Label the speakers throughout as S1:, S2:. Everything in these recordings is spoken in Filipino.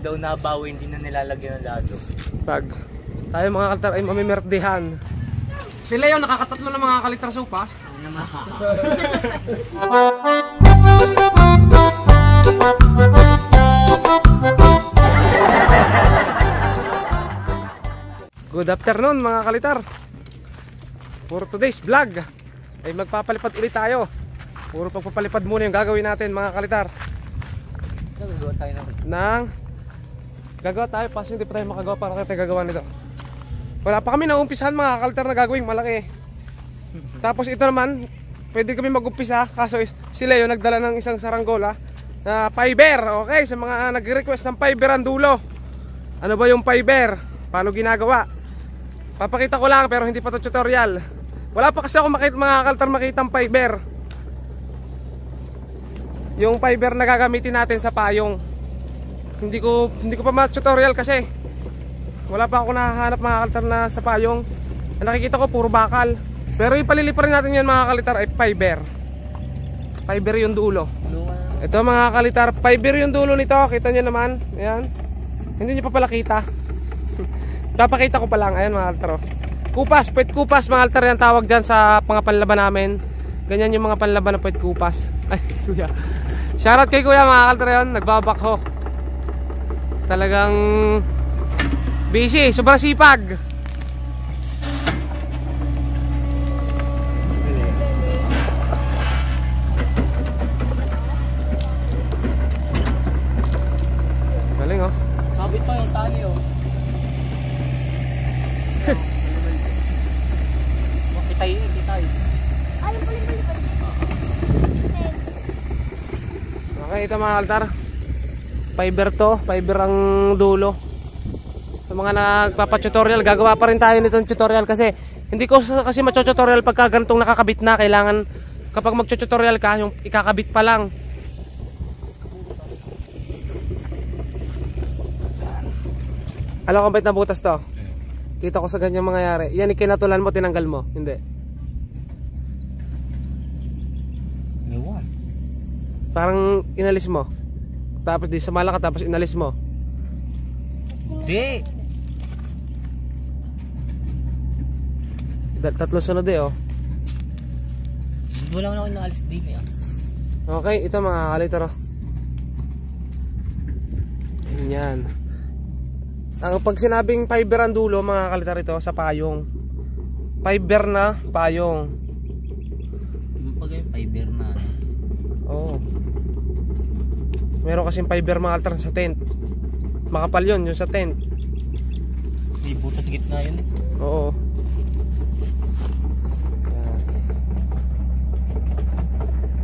S1: daw nabawi, hindi na nilalagyan ng lado.
S2: Pag tayo mga kalitar ay mamimerdehan. Sila yung nakakatatlo ng mga kalitar sopas. Good afternoon mga kalitar. For today's vlog ay magpapalipad ulit tayo. Puro pagpapalipad muna yung gagawin natin mga kalitar.
S1: Gagawa tayo
S2: Gagawa tayo kasi hindi pa tayo makagawa para tayo gagawa nito. Wala pa kami naumpisahan mga kalitar na gagawing malaki. Tapos ito naman, pwede kami mag-umpisa kaso si Leo nagdala ng isang saranggola na fiber. Okay, sa mga nag-request ng fiber ang dulo. Ano ba yung fiber? Paano ginagawa? Papakita ko lang pero hindi pa to tutorial. Wala pa kasi ako mga kalitar makitang fiber. Yung fiber na gagamitin natin sa payong. Hindi ko pa ma-tutorial kasi wala pa ako nahahanap mga kalitar na sa payong. Ang nakikita ko puro bakal. Pero yung paliliparin natin yan mga kalitar ay fiber. Fiber yung dulo. Ito mga kalitar, fiber yung dulo nito. Kita nyo naman. Ayan. Hindi nyo pa pala kita. Papakita ko pa lang. Ayan mga kalitar. Kupas, puwet kupas mga kalitar yan tawag dyan sa mga panlaban namin. Ganyan yung mga panlaban na puwet kupas. Ay kuya. Shoutout kay kuya mga kalitar yan. Nagbabakho. Talagang busy, sobrang sipag. Galing oh.
S1: Sabit pa yung tali oh. Kitay.
S3: Ay, balik.
S2: Okay, ito mga altar. Fiber to, fiber ang dulo. Sa mga nagpapa-tutorial, gagawa pa rin tayo nitong tutorial kasi hindi ko kasi ma-tutorial pagka ganitong nakakabit na. Kailangan kapag mag-tutorial ka, yung ikakabit pa lang. Alam ko bait na butas to. Kita ko sa ganyang mangyayari. Yan ikinatulan mo, tinanggal mo. Hindi.
S1: Ewan.
S2: Parang inalis mo. Tapos di sumala ka tapos inalis mo.
S1: Hindi.
S2: Tatlo sunod eh oh.
S1: Wala mo na ako inaalis din eh.
S2: Okay, ito mga kalitar oh. Ayan. Ang pag sinabing fiber ang dulo mga kalitar ito sa payong. Fiber na payong.
S1: Yung pag yung fiber na.
S2: Oo. Meron kasing fiber mga kalitar sa tent. Makapal yun, yung sa tent.
S1: May butas gitna yun eh.
S2: Oo.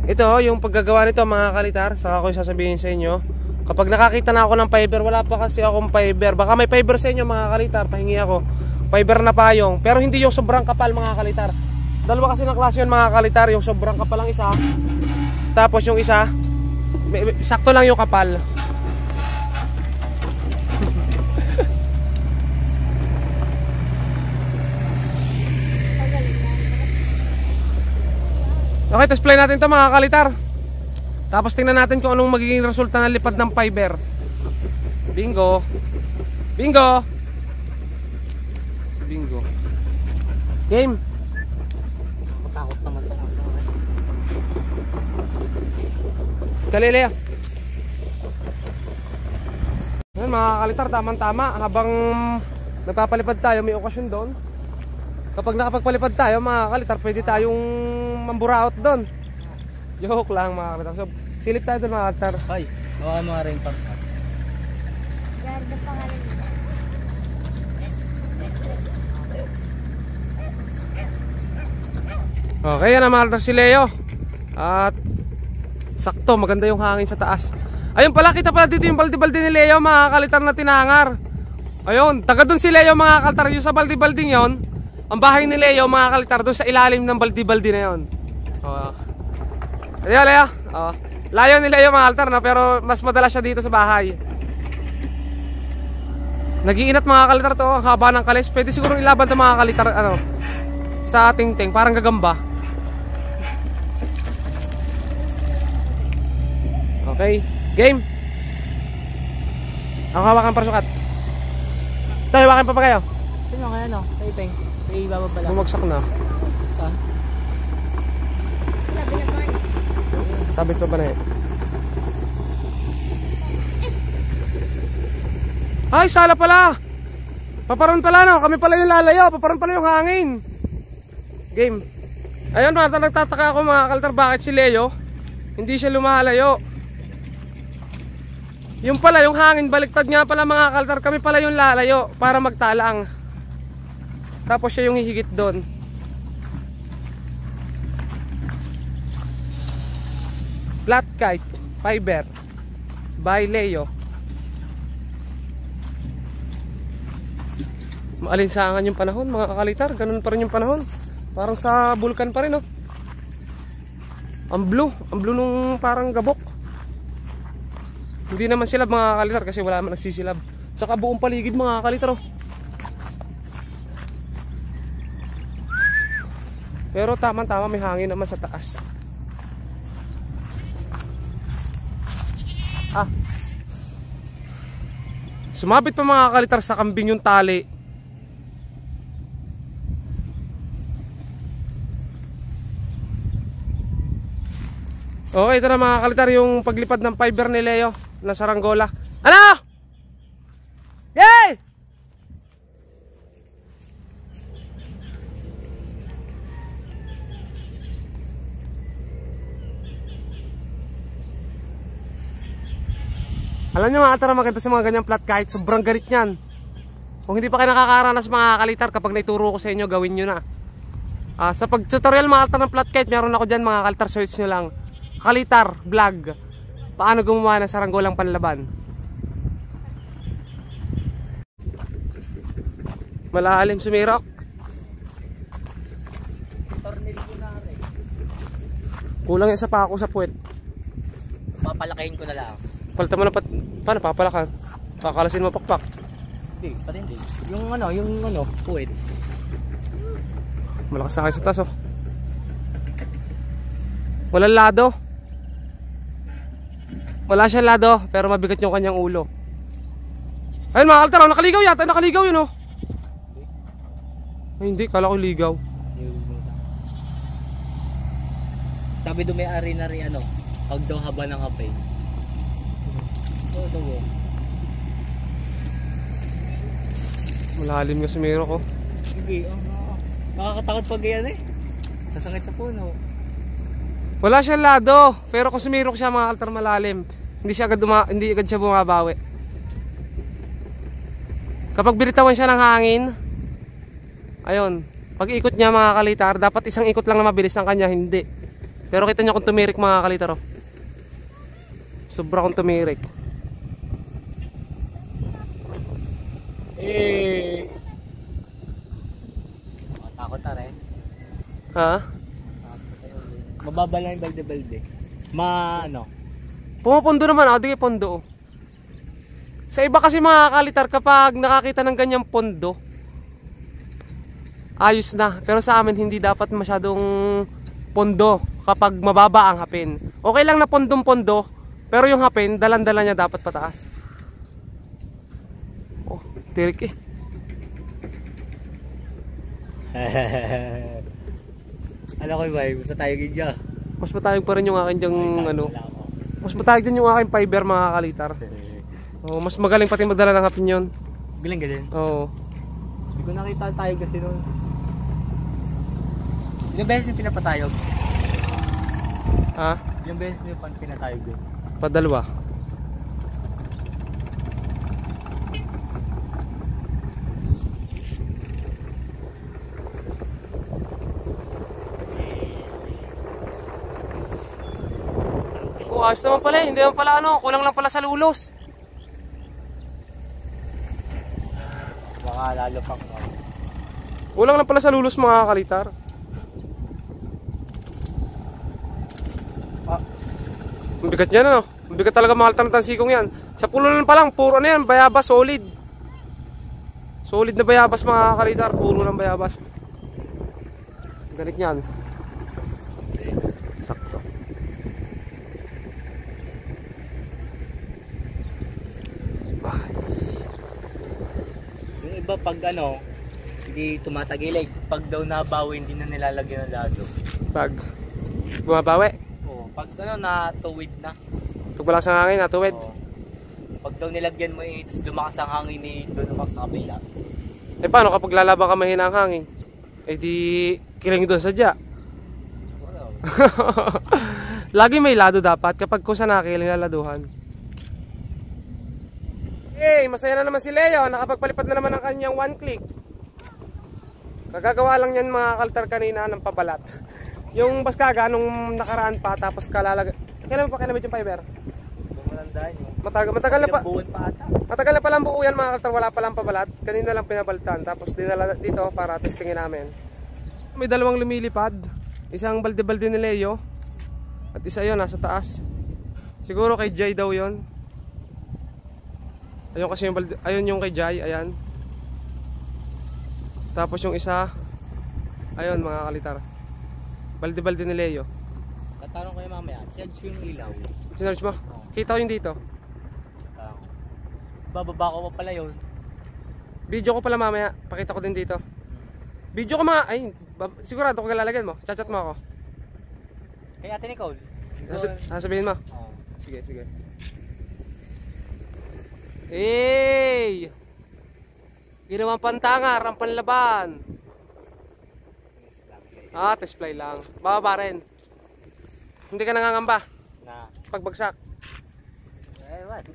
S2: Ito yung paggagawa nito mga kalitar. Saka ko sasabihin sa inyo. Kapag nakakita na ako ng fiber, wala pa kasi akong fiber. Baka may fiber sa inyo mga kalitar, pahingi ako. Fiber na payong, pero hindi yung sobrang kapal mga kalitar. Dalawa kasi ng klase yun mga kalitar. Yung sobrang kapal ang isa, tapos yung isa sakto lang yung kapal. Okay, tapos play natin ito mga kalitar. Tapos tingnan natin kung anong magiging resulta ng lipad ng fiber. Bingo. Bingo. Bingo. Game.
S1: Matakot naman ito.
S2: Dali, Lea. Ayan mga kalitar, tamang-tama. Habang nagpapalipad tayo, may okasyon doon. Kapag nakapagpalipad tayo mga kalitar, pwede tayong mamburaot doon. Joke lang mga kalitar. So, silip tayo doon mga kalitar.
S1: Ay, baka mga rin pang sa.
S3: Garda pangalan nila.
S2: Okay, yan ang mga kalitar si Leo. At sakto, maganda yung hangin sa taas. Ayun pala, kita pala dito yung baldi-baldi ni Leo mga kalitar na tinangar. Ayun, taga doon si Leo mga kalitar. Yung sa baldi-balding yon, ang bahay ni Leo mga kalitar doon sa ilalim ng baldi-baldi na yon. Leo, Leo. Layo ni Leo mga kalitar na, pero mas madalas siya dito sa bahay. Nag-iinat mga kalitar to, ang haba ng kalis. Pwede siguro ilaban to mga kalitar sa tingting, parang gagamba. Okay, game. Ako hawakan para sukat. Tayo, hawakan pa kayo.
S1: Sino kaya no? Kay Peng. Kay Baba pala.
S2: Bumagsak na.
S1: Saan?
S3: Sabi naman.
S2: Sabit pa ba na eh? Ay, sala pala! Paparon pala no, kami pala yung lalayo, paparon pala yung hangin. Game. Ayun, nagtataka ako mga kaltar, bakit si Leo hindi siya lumalayo. Yung pala, yung hangin, baliktad nga pala mga kaltar, kami pala yung lalayo para magtalang. Tapos siya yung hihigit doon. Flat kite, fiber, by Leo. Maalinsangan yung panahon mga kakalitar, ganun pa rin yung panahon. Parang sa bulkan pa rin oh. Ang blue nung parang gabok. Hindi naman silab mga kakalitar kasi wala naman nagsisilab. Saka buong paligid mga kakalitar oh. Pero tama-tama may hangin naman sa taas. Sumabit pa mga kakalitar sa kambing yung tali. Okay, ito na mga kakalitar yung paglipad ng fiber ni Leo na saranggola. Ano? Yay! Alam nyo mga katara, maganda sa mga ganyang flat kite, sobrang galit nyan. Kung hindi pa kayo nakakaranas mga kakalitar, kapag naituro ko sa inyo, gawin nyo na. Sa pag-tutorial mga kaltar ng flat kite, meron ako dyan mga kaltar, search nyo lang Kalitar vlog, paano gumawa ng saranggolang panlaban. Malalim sumirok. Kulang isa pa ako sa puwet.
S1: Papalakihin ko na lang.
S2: Palta mo na paano papalakan? Pakalasin mo pakpak.
S1: Hindi, pa rin din. Yung puwet.
S2: Malakas na kayo sa taas oh. Walang lado. Wala siya lado, pero mabigat yung kanyang ulo. Ayun mga kaltar, nakaligaw yata, nakaligaw yun oh. Ay, hindi, kala ko ligaw.
S1: Sabi doon may-ari na rin pag daw haba ng kapay. Ito.
S2: Malalim nga sumirok oh.
S1: Sige, nakakatakot pag yan eh. Kasangit sa puno.
S2: Wala siyang lado, pero kung sumirok siya mga kaltar malalim, hindi agad siya bumabawi. Kapag binitawan siya ng hangin, ayun, pag ikot niya mga kalitar, dapat isang ikot lang na mabilis ang kanya, hindi. Pero kita niyo kung tumirik mga kalitar oh. Sobra kung tumirik.
S1: Takot na rin.
S2: Ha?
S1: Mababa lang yung balde-balde.
S2: Pumapondo naman ako, di pondo oh. Sa iba kasi mga kalitar, kapag nakakita ng ganyang pondo, ayos na. Pero sa amin hindi dapat masyadong pondo kapag mababa ang hapin. Okay lang na pondong-pondo, pero yung hapin, dalan-dala niya dapat pataas. Oh, tirik eh.
S1: Ano ko ba? Gusto tayo gidya.
S2: Mas matayog pa rin yung akin dyang mas matayog din yung aking fiber mga kalitar. Oh, mas magaling pati magdala ng hapin yun.
S1: Galing ganyan.
S2: Oo.
S1: Hindi ko nakita tayo kasi noon. Ilang beses yung pinapatayog?
S2: Ha?
S1: Ilang beses yung pinatayog doon?
S2: Padalwa. Oh, ayos naman pala eh. Hindi naman pala kulang lang pala sa lulos.
S1: Baka lalo pang
S2: Kulang lang pala sa lulos mga kalitar. Ang bigat niyan ano. Ang bigat talaga mga kalitar ng tansikong yan. Sa pulunan pa lang, puro yan, bayabas, solid. Solid na bayabas mga kalitar, puro ng bayabas. Galit niyan. Sakto. Bye.
S1: iba pag ano, hindi tumatagilig. Pag daw nabawi, hindi na nilalagyan ng lado.
S2: Pag bumabawi.
S1: Oo, pag ano, natuwid na.
S2: Pag wala sa hangin, natuwid.
S1: Oo. Pag daw nilagyan mo tapos lumakas ang hangin doon lumakas sa kabila.
S2: Eh paano kapag lalaba ka mahina ang hangin? Eh di kiling doon sadya.
S1: Wala.
S2: Lagi may lado dapat kapag kusa nakiling laladuhan. Hey, masaya na naman si Leo. Nakapagpalipad na naman ang kanyang one click. Nagagawa lang yan mga kaltar kanina ng pabalat. Yung baskaga nung nakaraan pa tapos kalalag. Kailan mo pa kinamit yung fiber?
S1: Bumatandaan yun.
S2: Matagal na pa.
S1: Buwan pa ata.
S2: Matagal na palang buo yan mga kaltar. Wala palang pabalat. Kanina lang pinabaltan. Tapos dinala dito para testingin namin. May dalawang lumilipad. Isang balde-balde ni Leo. At isa yon nasa taas. Siguro kay Jay daw yon. Ayun kasi yung balde, ayun yung kay Jay, ayan. Tapos yung isa, ayun mga kalitar. Balde-balde ni Leo.
S1: Tatanong ko yung mamaya, charge yung ilaw.
S2: Sinarge mo? Kita ko yung dito.
S1: Bababa ko pa pala yun.
S2: Video ko pala mamaya, pakita ko din dito. Video ko mga, ay, sigurado ko lalagyan mo. Chat-chat mo ako.
S1: Kay Ate Nicole.
S2: Sasabihin mo?
S1: Oo.
S2: Sige, sige. Hey! Ginawang pantangar ang panlaban. Test fly lang. Bababa rin. Hindi ka nangangamba
S1: Na.
S2: pagbagsak.
S1: What?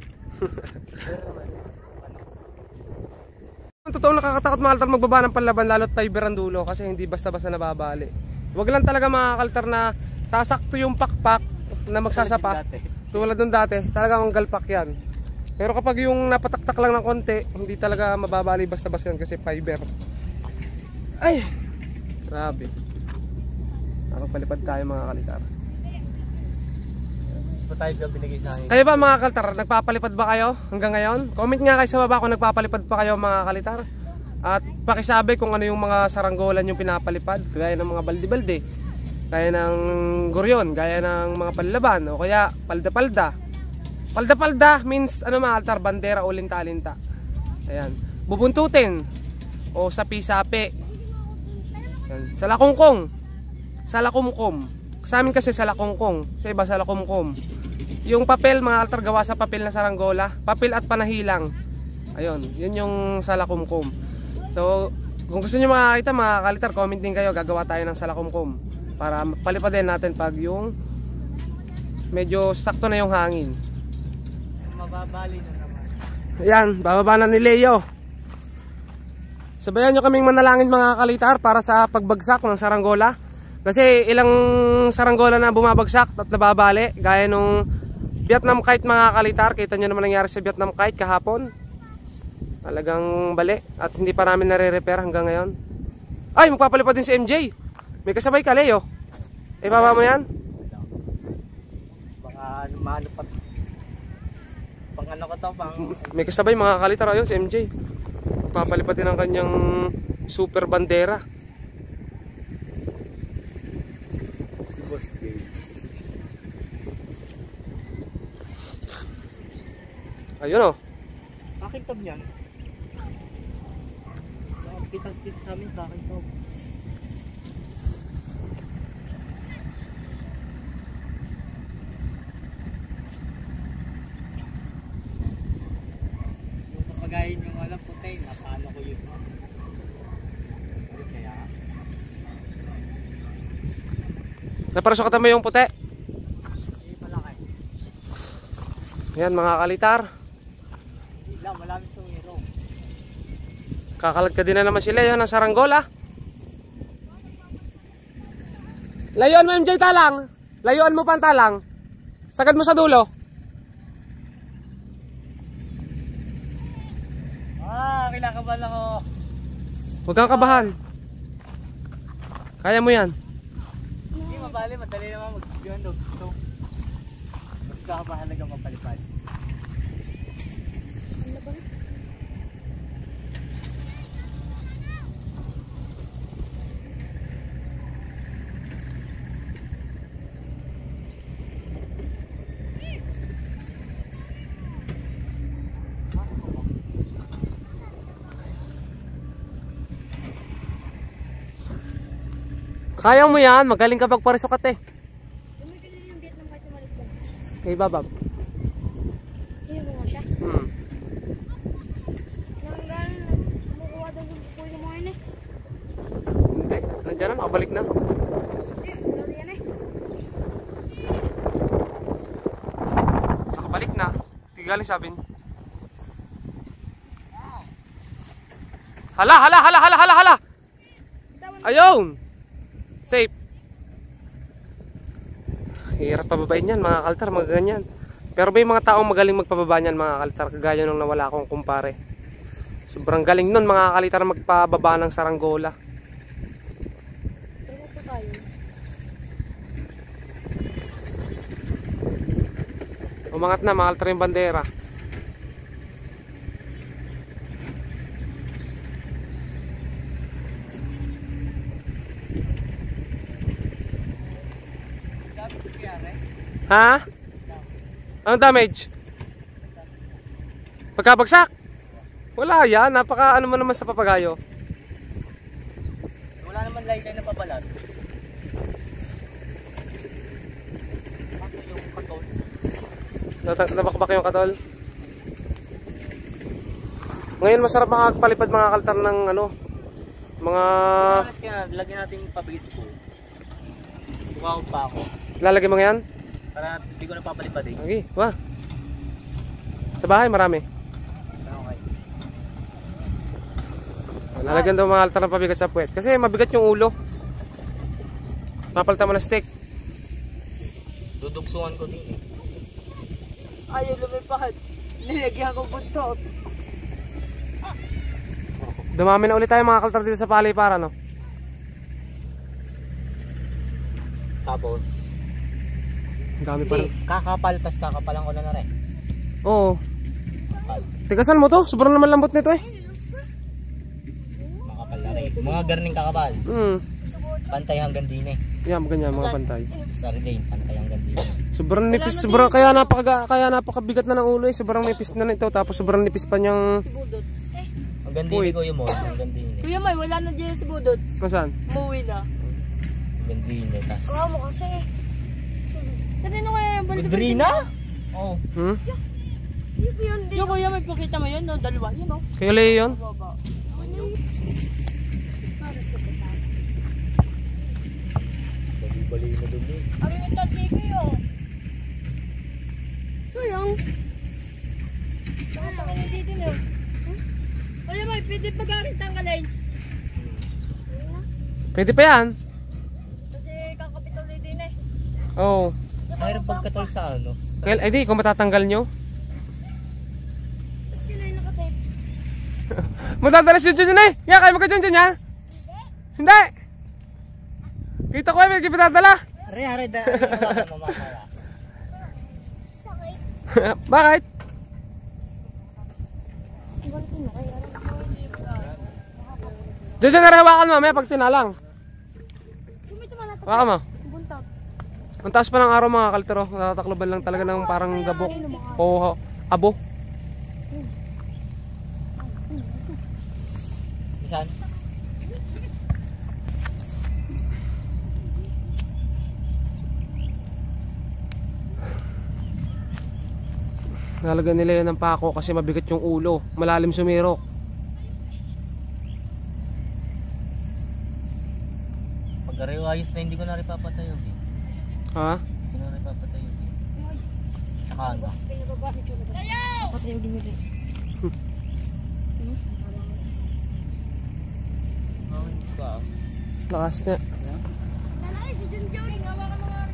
S2: Ang totoo nakakatakot mga kaltar magbaba ng panlaban lalo't fiber ang dulo kasi hindi basta-basta nababali. Huwag lang talaga mga kaltar na sasakto yung pakpak na magsasapa. Tulad nung dati, talagang ang galpak yan. Pero kapag yung napataktak lang ng konti, hindi talaga mababali basta-basta yan kasi fiber. Ay! Grabe. Nakapalipad tayo mga kalitar.
S1: Gusto tayo ba binigay sa akin?
S2: Kayo ba mga kalitar, nagpapalipad ba kayo hanggang ngayon? Comment nga kayo sa baba kung nagpapalipad pa kayo mga kalitar. At pakisabi kung ano yung mga saranggolan yung pinapalipad. Gaya ng mga balde-balde, gaya ng goryon, gaya ng mga panlaban, o kaya palda-palda. Palda-palda means ano mga altar, bandera o linta-linta. Ayan. Bubuntutin o sapi-sapi. Ayan. Salakongkong. Salakumkom. Sa amin kasi salakongkong, sa iba salakumkom. Yung papel mga altar gawa sa papel na saranggola, papel at panahilang. Ayun, yun yung salakumkom. So, kung gusto niyo makakita mga kalitar, comment din kayo, gagawa tayo ng salakumkom para palipadin natin pag yung medyo sakto na yung hangin.
S1: Mababali na naman.
S2: Ayan, bababa na ni Leo. Sabayan nyo kaming manalangin mga kalitar para sa pagbagsak ng saranggola. Kasi ilang saranggola na bumabagsak at nababali. Gaya nung Vietnam kite mga kalitar. Kita nyo naman nangyari sa Vietnam kite kahapon. Talagang bali. At hindi pa namin nare-repair hanggang ngayon. Ay, magpapalipad din si MJ. May kasabay ka Leo. Ibaba mo yan?
S1: Baka maano pa. Pang ano ko to, pang...
S2: May kasabay mga kalitar. Ayun si MJ. Magpapalipad din ang kanyang super bandera.
S1: Si Boss Gay.
S2: Ayun o.
S1: Akin tab yan. Kita-kita sa amin, akin tab. Yung papagayin yung alam puti, napalo ko yun. Kaya...
S2: Naparasokatan mo yung puti.
S1: Hindi malaki.
S2: Yan mga kalitar.
S1: Malaming sumiro.
S2: Kakalag ka din na naman si Leo ng saranggola. Layuan mo MJ talang. Layuan mo pantalang. Sagad mo sa dulo.
S1: Kinakabahan ako.
S2: Huwag kang kabahan. Kaya mo yan.
S1: Hindi mabali, madali naman mag-yundog. So, mas kakabahan lang mapalipad.
S2: Kaya mo yan, magaling ka magparisukat eh.
S4: May kanina yung Vietnam kahit maliit lang.
S2: Kay Babab.
S4: Hindi mo nga siya. Nanggal, kumukuha daw yung bukoy ng mga yun eh.
S2: Hindi, nandiyan na, nakabalik na.
S4: Hindi, wala na yan eh.
S2: Nakabalik na. Tigaling sabi niya. Hala, hala, hala, hala, hala, hala! Ayun! Safe. Hirap pababain yan mga kaltar, mga ganyan. Pero may mga taong magaling magpababa niyan mga kaltar, kagaya nung nawala akong kumpare. Sobrang galing nun mga kalitar magpababa ng saranggola.
S4: Tara po tayo.
S2: Umangat na mga kaltar yung bandera. Ha? Anong damage? Pagkabagsak? Wala yan, napaka ano mo naman sa papagayo.
S1: Wala naman laylay na pabalat. Ako yung katol.
S2: Nabakbak yung katol. Ngayon masarap makakapalipad mga kaltar ng ano, mga
S1: Kaya lagyan natin yung pabigis ko. Tumawag pa ako.
S2: lalagay mo ngayon?
S1: Para hindi ko napapalipad eh.
S2: Okay, wah. Sa bahay marami.
S1: Okay.
S2: Lalagyan daw mga altar ng pabigat sa puwet. Kasi mabigat yung ulo. Mapalitan mo na stick.
S1: Dudugsungan ko din eh.
S4: Ayaw lumipad. Nilagyan ko buntot.
S2: Dumami na ulit tayo mga kaltar dito sa palay para no.
S1: Tapos,
S2: Ang dami pa rin.
S1: kakapal, tas kakapalan ko na rin.
S2: Oo. Tigasan mo to, sobrang naman lambot nito eh.
S1: Makapal na rin. Mga garning kakapal. Pantay hanggang din eh.
S2: Yan, ganyan mga pantay.
S1: Sardine, pantay hanggang din eh.
S2: Sobrang nipis, sobrang kaya napakabigat na ng ulo eh. Sobrang nipis na nito, tapos sobrang nipis pa niyang
S4: Si Budot.
S1: Hanggang din eh, Kuya Mo. Hanggang din eh.
S4: Kuya May, wala na dyan si Budot.
S2: Nasaan?
S4: Umuwi na.
S1: Hanggang din eh. Tas,
S4: Oo mo kasi. Kanino kaya yung balik?
S1: Gudrina? Oo.
S4: Yung Kuya May, pakita mo yun, no? Dalawa yun, no?
S2: Kaya Leo yun?
S4: Baba.
S1: Bali-bali na dun eh.
S4: Ang initan si Kuya. Sayang. Saan ang dito na? Kuya May, pwede pag-aring tanggalin.
S2: Pwede pa yan.
S4: Kasi kakapit ulit din eh.
S2: Oo.
S1: Mayroon pagkatol sa ano.
S2: Kaya, ay di, kung matatanggal nyo.
S4: Ba't yun ay nakatape?
S2: Matatalas yun dyan eh. Yan, kaya magka-dyan yan. Hindi. Kita ko eh, may kipitatala.
S1: Are, mamamala.
S4: Sakit.
S2: Bakit?
S4: Ibalik mo kaya.
S2: Diyan na hawakan mamaya pag tinalang.
S4: Kumita man natin.
S2: Hawakan mo.
S4: Buntot.
S2: Ang taas pa ng araw mga kaltero. Natatakloban lang talaga ng parang gabok. O abo.
S1: Saan?
S2: Nalagyan nila yan ng pako kasi mabigat yung ulo. Malalim sumirok.
S1: Pag ayos na hindi ko na rin papatayo eh.
S2: Ha?
S1: Hindi ko na rin papatayo eh. Saka ano?
S4: Dapat yung ginili.
S2: Lakas na.
S4: Lalaki si John Jory. Hawakan mo nga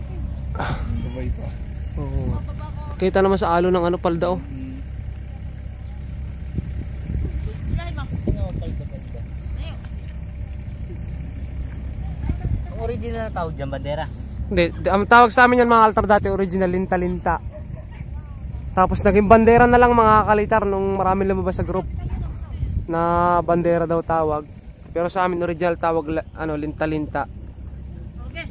S4: rin.
S2: Oo. Kita naman sa alo ng ano palda oh.
S4: Ilahin mo.
S1: Palda. Ang original na tawag dyan, bandera.
S2: Hindi, ang tawag sa amin yan mga altar dati original linta-linta. Tapos naging bandera na lang mga kalitar nung maraming lumabas sa group na bandera daw tawag. Pero sa amin original tawag ano linta-linta.
S4: Okay.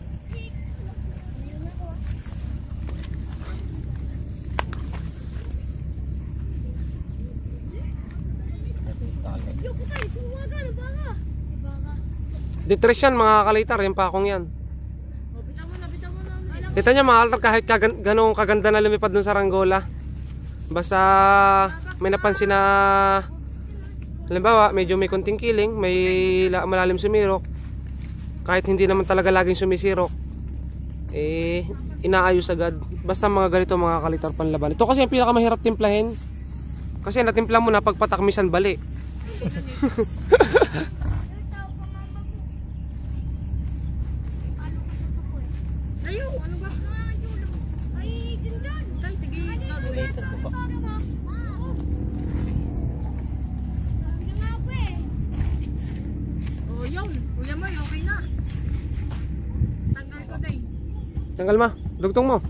S4: Yung kutay, sumaga na baka. Baka.
S2: Detres yan mga kalitar, yung pakong yan.
S4: Bitaw mo na.
S2: Kita nyo mga kalitar, kahit ganong kaganda na lumipad dun sa Saranggola, basta may napansin na halimbawa medyo may konting kiling, may malalim sumirok, kahit hindi naman talaga laging sumisirok, eh inaayos agad. Basta mga ganito mga kalitar panlaban. Ito kasi yung pinakamahirap timplahin, kasi natimpla mo na pagpatakmisan bali.
S4: Ayo, ano ba? Ay, dyan. Tay, tigil ka.
S1: Later ko pa.
S4: Oh, yun. Kuya mo, okay na. Tanggal ko day.
S2: Tanggal ma, dugtong mo.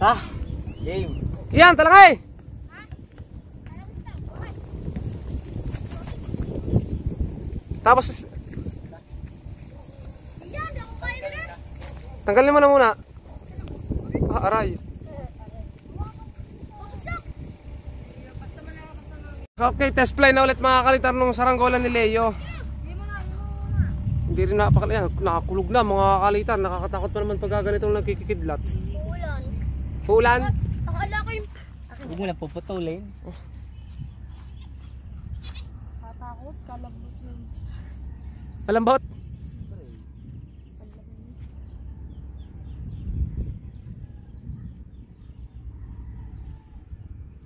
S1: Ha? Game.
S2: Yan, talakay! Tapos, tanggalin mo na muna. Ah, aray. Okay, test fly na ulit mga kalitar nung Saranggola ni Leo. Hindi rin nakakulog na mga kalitar. Nakakatakot pa naman pag ganitong nagkikikidlat.
S4: Ulan.
S2: Ulan.
S4: Akala ko yung...
S1: Huwag mo lang puputulin.
S4: Katakot, kalabot yun.
S2: Malambot.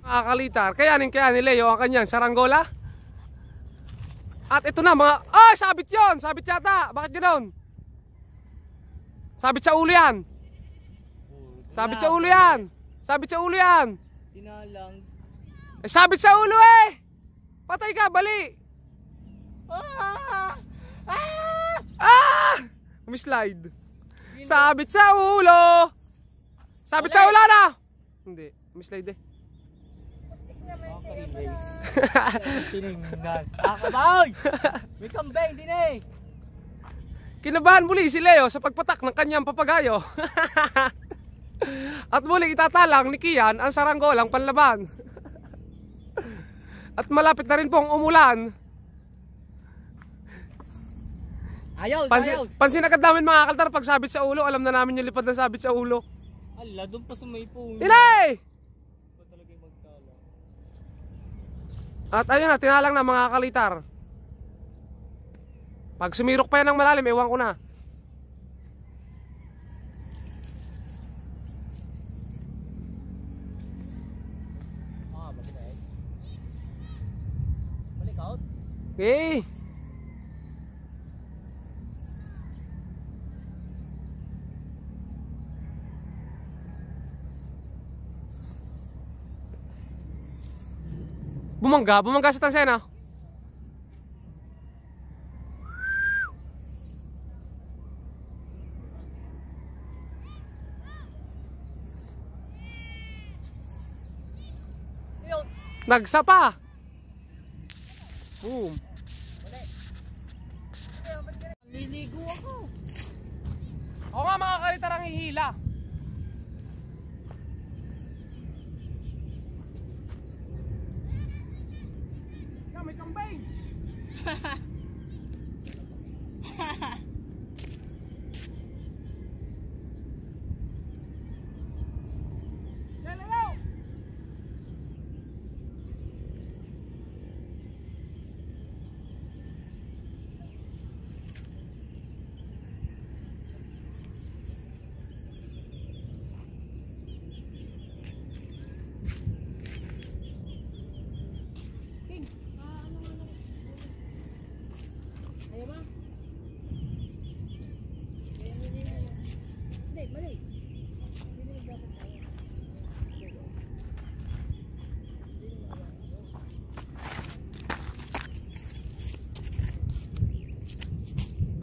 S2: Mga kalitar, kaya ni Leo ang kanyang Saranggola. At ito na mga, ay sabit yon, sabit yata. Bakit ganoon? Sabit sa ulo yan. Sabit sa ulo yan. Sabit sa ulo yan.
S1: Tinalang.
S2: Eh, sabit sa ulo eh. Patay ka, bali. Umislide. Sabit sa ulo. Sabit sa ulo na. Hindi, umislide eh.
S1: Tinignan. Akabaw! May kambing din eh.
S2: Kinabahan muli si Leo sa pagpatak ng kanyang papagayo. At muli itatalang ni Kian ang Saranggolang panlaban. At malapit na rin pong umulan.
S1: Ayaw, ayaw.
S2: Pansin agad namin mga kaltar pag sabit sa ulo. Alam na namin yung lipad ng sabit sa ulo.
S1: Ala, doon pa sa may puno.
S2: Inay!
S1: Ba talaga yung magtala?
S2: At ayun na, tinalang na mga kalitar. Pag sumirok pa yan ng malalim, ewan ko na.
S1: Bakit eh? Balik out?
S2: Okay. Bumangga sa tansena.
S1: Ayun!
S2: Nagsapa. Boom.
S4: Liligo ako.
S2: Oo nga mga kalitarang hihila. May kambing. Leo!
S4: Ayaw ba? Hindi, mali. Hindi dapat tayo.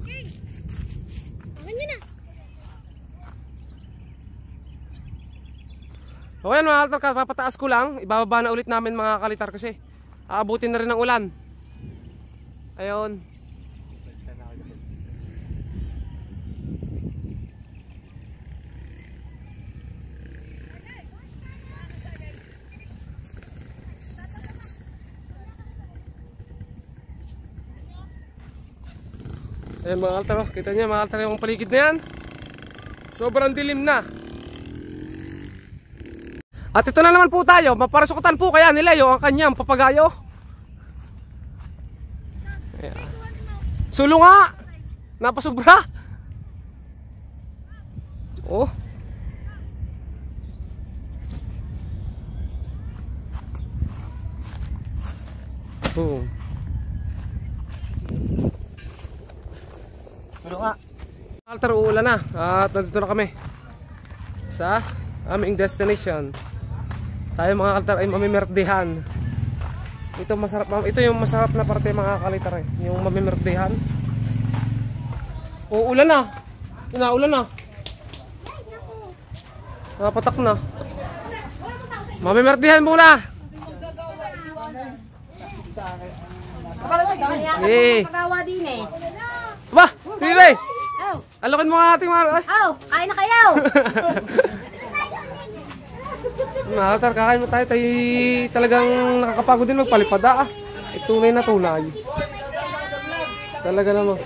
S4: King! Akin yun na!
S2: O yan mga kalitar, papataas ko lang. Ibababa na ulit namin mga kalitar kasi aabutin na rin ng ulan. Ayun. Ayan mga kaltar, oh. Kita niyo mga kaltar yung paligid na yan. Sobrang dilim na. At ito na naman po tayo, maparasukutan po kaya ni Leo ang kanyang papagayo. Ayan. Sulo nga! Napasubra! Oh. Oh.
S1: Sulo nga.
S2: Altar, uulan na at nandito na kami sa aming destination. Tayo mga kaltar ay mamimerdehan. Ito masarap, ito yung masarap na parte mga kalitar eh, yung mamimerdehan. Uulan na. Inaulan na. Napatak na. Mamimerdehan muna. Eh.
S4: Pagawa din eh.
S2: Ba, Pili.
S4: Oh.
S2: Alokin mo nga ating mga...
S4: Oh, kain na kayo.
S2: Mga kaltar, kakain mo tayo. Tayo talagang nakakapagod din magpalipad ah. Tunay na tunay. Talaga naman.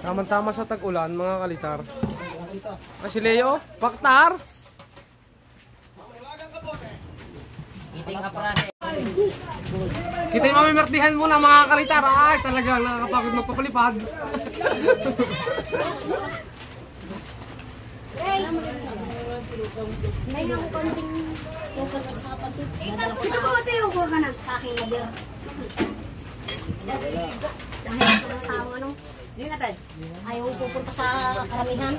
S2: Tama-tama sa tag-ulan mga kalitar. Si Leo, Baktar. Kita yung mamimertihan muna mga kalitar. Ay, talaga nakakapagod magpapalipad.
S4: May ako konting sopa sa kapansin. Ito ko tayo ko ka na aking nabiyo. Dahil ako ng tao ano. Hindi natin. Ayaw pupunta sa karamihan.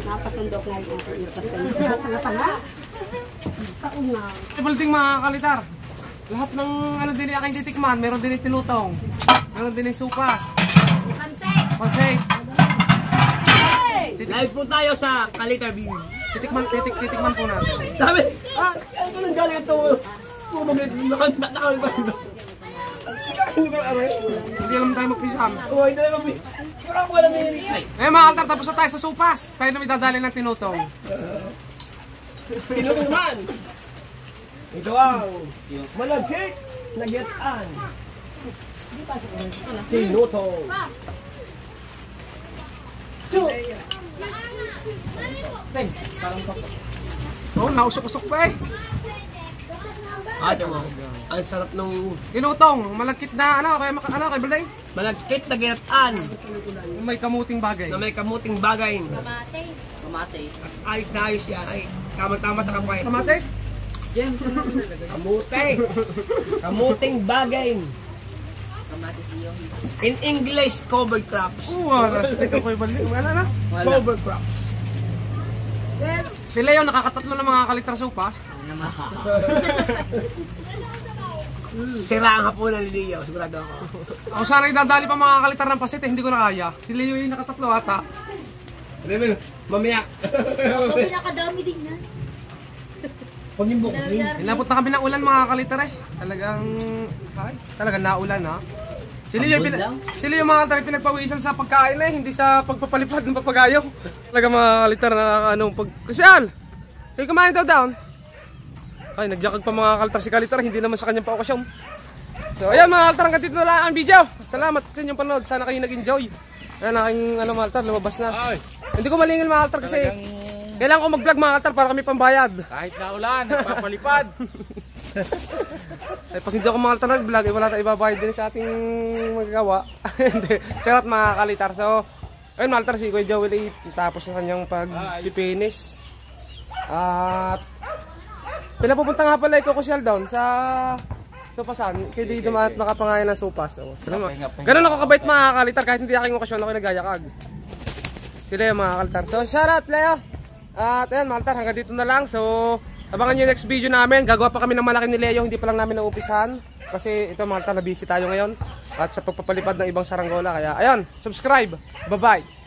S4: Napasundok na yung tanga-tanga. Taon na.
S2: Ibalding mga kalitar. Lahat ng ano din aking titikman, meron din tinutong. Meron din supas. Pansay.
S1: Live po tayo sa Kalitar View.
S2: Titikman po natin.
S1: Sabi, ano nang galing ito? Puro may nakalba ito.
S2: Hindi alam tayo magpisam.
S1: Oo, hindi na magpisam. Puro ako alam yun.
S2: Eh mga kaltar, tapos na tayo sa supas. Tayo na may dadali ng tinutong.
S1: Tinutong man! Ito ang malagkik na getan. Tinutong.
S2: Oh, nausok-usok pa eh.
S1: Ate mo, ang sarap ng
S2: Tinutong, malagkit na ano, kay Balday?
S1: malagkit na getan
S2: May kamuting bagay.
S1: na may kamuting bagay.
S4: Kamate.
S1: Ayos na ayos yan. Ay, tama-tama sa kapwain.
S2: Kamate?
S1: Kamute. Kamuting bagay.
S4: Kamate siyo.
S1: In English, cover crops.
S2: Wala, ikaw ko'y Balday. Wala na.
S1: Cover crops.
S2: Si Leo nakakatatlo ng mga kalitar supas.
S1: Sira ang hapunan ni Leo, sigurado ako.
S2: Ako sana idadali pa mga kalitar ng pasit eh, hindi ko na kaya. Si Leo yung nakatatlo ata.
S1: Mamaya.
S4: Ako pinakadami din yan.
S1: Pangimbok.
S2: Inabot na kami ng ulan mga kalitar eh. Talagang naulan ha. Sila yung mga kalitar pinagpawisan sa pagkain eh, hindi sa pagpapalipad ng papagayo. Talaga mga kalitar na anong pag... Kusyal! Kayo kumain daw down. Ay, nagjakag pa mga kalitar si kalitar, hindi naman sa kanyang pa-okasyon. So ayan mga kalitar, hanggang dito na lang ang video. Salamat sa inyong panood, sana kayo nag-enjoy. Ayan aking mga kalitar, lumabas na. Hindi ko malingil mga kalitar kasi kailangan ko mag-vlog mga kalitar para kami pambayad.
S3: Kahit na ulan, nagpapalipad.
S2: Ay, pag hindi ako mga kalitar nag-vlog, wala tayong ibabayad din sa ating magagawa. Hindi, charot mga kalitar. So, ayun mga kalitar, si Kuya Joel tapos na kanyang pag-finish. At pinapupunta nga pala ko Kusyal down sa Supasan. Kaya di dumaan at nakapangayan ng supas. So, ganun ako kabait mga kalitar kahit hindi aking okasyon ako nagayakag. Sila yung mga kalitar. So, shoutout Leo! At ayan mga kalitar, hanggang dito na lang. So, abangan nyo yung next video namin. Gagawa pa kami ng malaki ni Leo. Hindi pa lang namin nauupisahan. Kasi ito mga kalitar, na busy tayo ngayon. At sa pagpapalipad ng ibang saranggola. Kaya ayan, subscribe. Bye-bye!